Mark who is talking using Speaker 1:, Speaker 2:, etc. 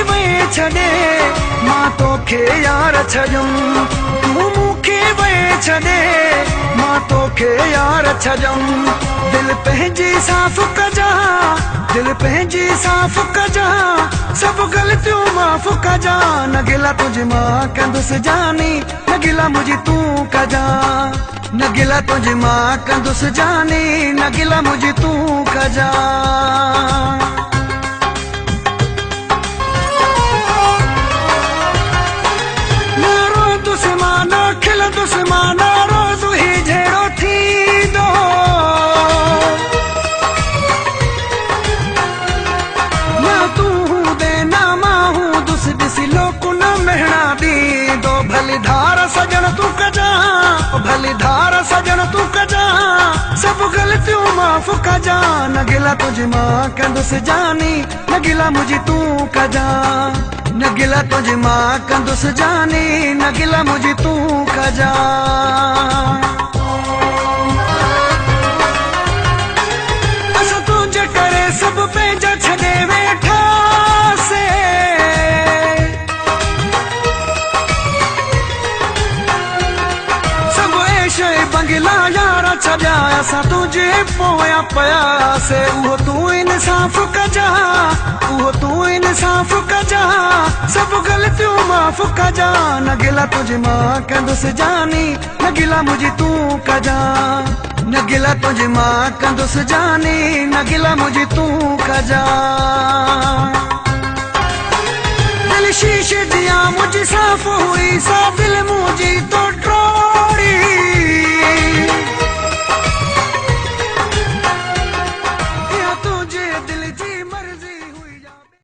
Speaker 1: वे छॾे मां तोखे यार छॾियुम तूं मूंखे वे छॾे मां तोखे यार छॾियुम दिल पंहिंजी साफ़ कजा दिल पंहिंजी साफ़ कजा सब ग़लतियूं माफ़ कजा न गिला तुझे मां कंदुसि जानी न गिला मुझी तूं कजा न गिला तुझे मां कंदुसि जानी न गिला मुझी तूं कजा न रोंदुसि मां न खिलंदुसि मां न रोज़ ही जहिड़ो थींदो न तूं हूंदे न मां हूंदुसि ॾिसी लोकु न मेहणा ॾींदो भली धार सजण तूं कजा भली धार सजण तूं कजा सब ग़लतियूं माफ़ कजा न गिला तुझे मां कंदुसि जानी न गिला मुझी तूं कजा न गिला तुझे मां कंदुसि जानी न गिला मुझी तूं कजा असां तुंहिंजे करे सब पंहिंजा छॾे वेठासे सब ऐश बंगला यार छॾिया असां तुंहिंजे पोयां पयासे उहो तूं इंसाफ़ कजा उहो तूं इंसाफ़ कजा सब ग़लतियूं माफ़ कजा न गिला तुझे मां कंदुसि जानी न गिला मुझी तूं कजा न गिला तुझे मां कंदुसि जानी न गिला मुझी तूं कजा